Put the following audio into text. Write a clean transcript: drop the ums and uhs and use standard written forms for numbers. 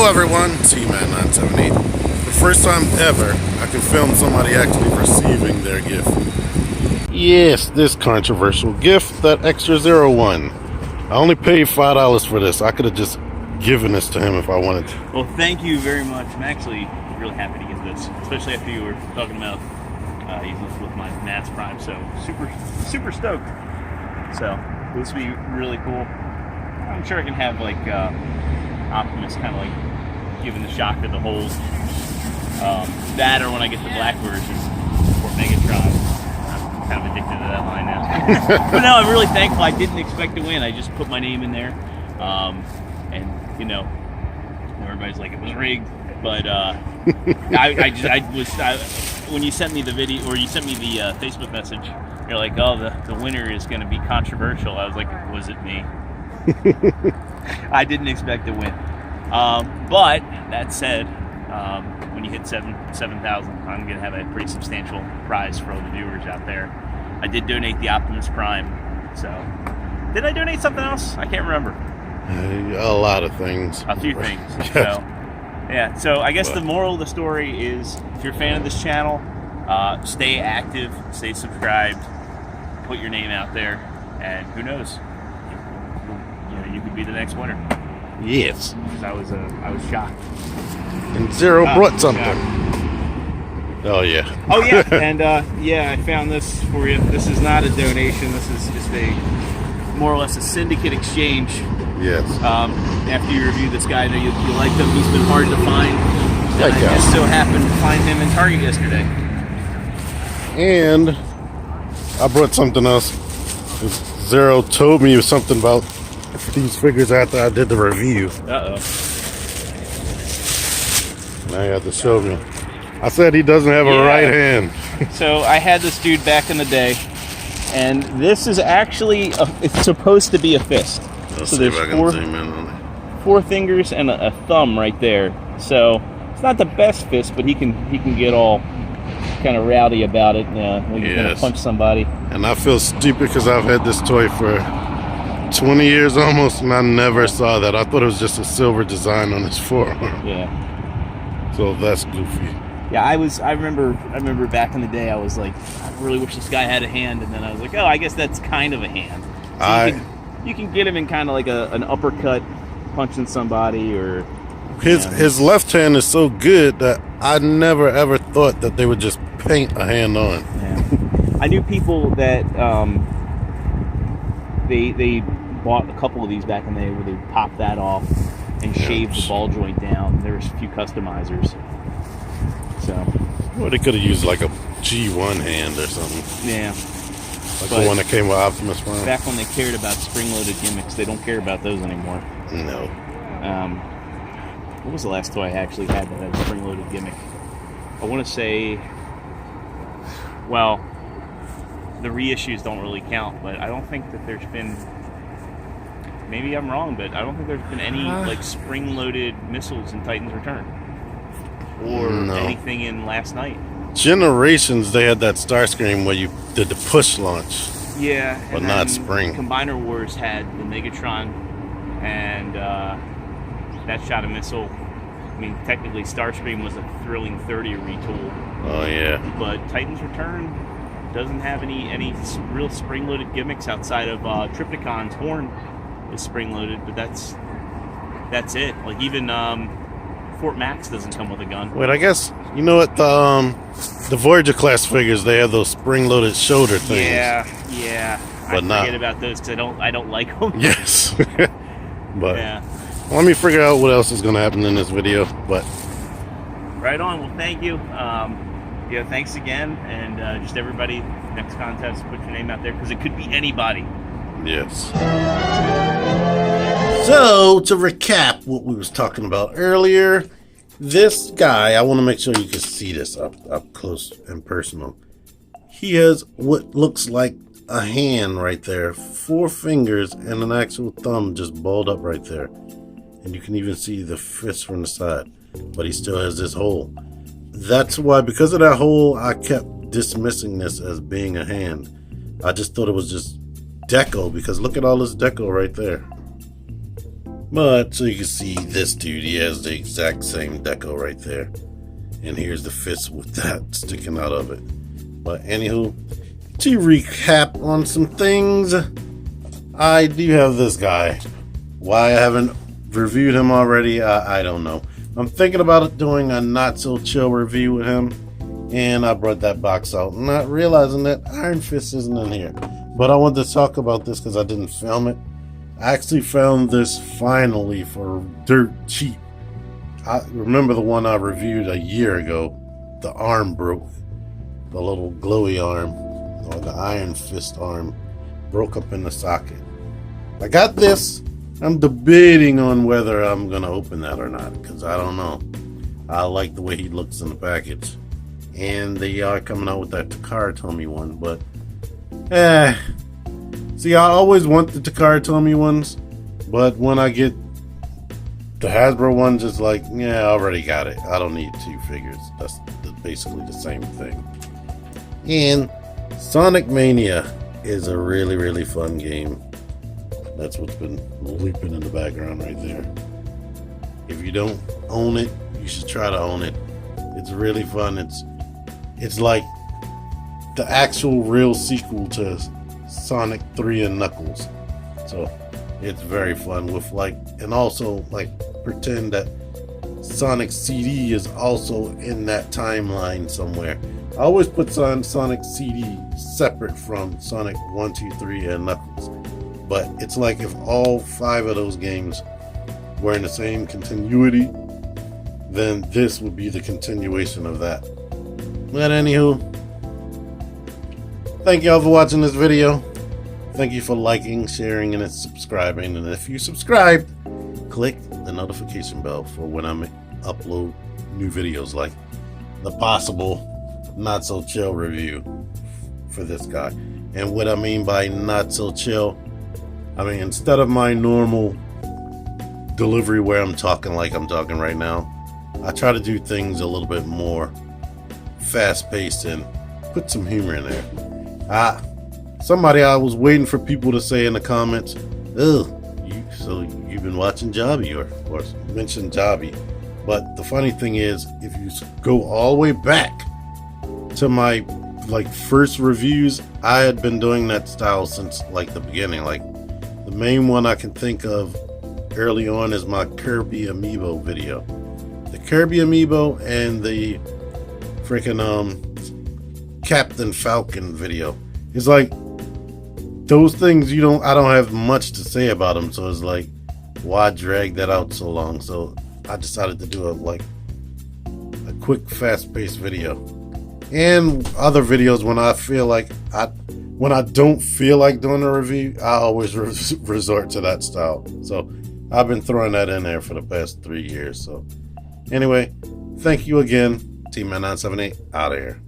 Hello everyone, TMan 978. The first time ever I can film somebody actually receiving their gift. Yes, this controversial gift that ExtraZero won. I only paid $5 for this. I could have just given this to him if I wanted to. Well, thank you very much. I'm actually really happy to get this, especially after you were talking about using this with my Nats Prime. So super stoked. So this will be really cool. I'm sure I can have like Optimus kind of like giving the shock to the holes. That or when I get the black version for Megatron. I'm kind of addicted to that line now. But no, I'm really thankful. I didn't expect to win. I just put my name in there. And you know, everybody's like it was rigged. But when you sent me the video, or you sent me the Facebook message, you're like, oh, the winner is going to be controversial. I was like, was it me? I didn't expect to win. But that said, when you hit 7,000, I'm going to have a pretty substantial prize for all the viewers out there. I did donate the Optimus Prime. So, did I donate something else? I can't remember. A lot of things. A few things. So, yeah. So I guess the moral of the story is, if you're a fan of this channel, stay active, stay subscribed, put your name out there, and who knows? You could be the next winner. Yes. I was shocked. And Zero brought something. Oh yeah. Oh yeah. And yeah, I found this for you. This is not a donation. This is just a more or less a syndicate exchange. Yes. After you review this guy, I know you like him. He's been hard to find. I just so happened to find him in Target yesterday. And I brought something else. Zero told me something about these figures after I did the review. Uh-oh. Now you have to show me. I said he doesn't have a right hand. So I had this dude back in the day, and this is actually it's supposed to be a fist. Let's so see there's if I can zoom in on it. 4 fingers and a thumb right there. So it's not the best fist, but he can get all kind of rowdy about it when he's gonna punch somebody. And I feel stupid because I've had this toy for 20 years almost, and I never saw that. I thought it was just a silver design on his forearm. Yeah. So that's goofy. Yeah, I remember back in the day, I was like, I really wish this guy had a hand, and then I was like, oh, I guess that's kind of a hand. So you can get him in kind of like an uppercut, punching somebody, or his left hand is so good that I never ever thought that they would just paint a hand on. Yeah. I knew people that they bought a couple of these back in the day where they popped that off and shaved the ball joint down. There was a few customizers. So, well, they could have used like a G1 hand or something. Yeah. Like the one that came with Optimus Prime. Back when they cared about spring-loaded gimmicks, they don't care about those anymore. No. What was the last toy I actually had that had a spring-loaded gimmick? I want to say, well, the reissues don't really count, but I don't think that there's been, maybe I'm wrong, but I don't think there's been any like spring-loaded missiles in Titan's Return. Or anything in Last Night. Generations, they had that Starscream where you did the push launch. Yeah. But not spring. Combiner Wars had the Megatron, and that shot a missile. I mean, technically Starscream was a Thrilling 30 retool. Oh yeah. But Titan's Return doesn't have any real spring-loaded gimmicks outside of Triptychon's horn is spring-loaded, but that's it. Like even Fort Max doesn't come with a gun. Wait, I guess you know what the Voyager class figures, they have those spring-loaded shoulder things. Yeah. But I forget about those because I don't like them. Yes. But yeah. Let me figure out what else is going to happen in this video. But right on. Well, thank you. Thanks again, and just everybody. Next contest, put your name out there because it could be anybody. Yes. So, to recap what we was talking about earlier, this guy, I want to make sure you can see this up close and personal. He has what looks like a hand right there, 4 fingers and an actual thumb just balled up right there. And you can even see the fist from the side, but he still has this hole. That's why, because of that hole, I kept dismissing this as being a hand. I just thought it was just deco, because look at all this deco right there. But so you can see this dude, he has the exact same deco right there. And here's the fist with that sticking out of it. But anywho, to recap on some things, I do have this guy. Why I haven't reviewed him already, I don't know. I'm thinking about doing a not so chill review with him, and I brought that box out, not realizing that Iron Fist isn't in here. But I wanted to talk about this because I didn't film it. I actually found this finally for dirt cheap. I remember the one I reviewed a year ago. The arm broke. The little glowy arm, or the Iron Fist arm, broke up in the socket. I got this. I'm debating on whether I'm going to open that or not, because I don't know. I like the way he looks in the package. And they are coming out with that Takara Tomy one, but see, I always want the Takara Tomy ones, but when I get the Hasbro ones, it's like, yeah, I already got it. I don't need two figures. That's basically the same thing. And Sonic Mania is a really, really fun game. That's what's been looping in the background right there. If you don't own it, you should try to own it. It's really fun. It's like the actual real sequel to Sonic 3 and Knuckles. So it's very fun with and also pretend that Sonic CD is also in that timeline somewhere. I always put Sonic CD separate from Sonic 1, 2, 3 and Knuckles. But it's like if all 5 of those games were in the same continuity, then this would be the continuation of that. But anywho, thank y'all for watching this video. Thank you for liking, sharing, and subscribing. And if you subscribed, click the notification bell for when I upload new videos like the possible not so chill review for this guy. And what I mean by not so chill, I mean, instead of my normal delivery where I'm talking like I'm talking right now, I try to do things a little bit more fast-paced and put some humor in there. Somebody, I was waiting for people to say in the comments, oh, so you've been watching Jobby or mention Jobby. But the funny thing is, if you go all the way back to my first reviews, I had been doing that style since the beginning. The main one I can think of early on is my Kirby Amiibo video. The Kirby Amiibo and the freaking Captain Falcon video. It's like those things I don't have much to say about them, so it's like, why drag that out so long? So I decided to do a quick, fast-paced video. And other videos when I feel when I don't feel like doing a review, I always resort to that style. So I've been throwing that in there for the past 3 years. So anyway, thank you again. TMan 978 out of here.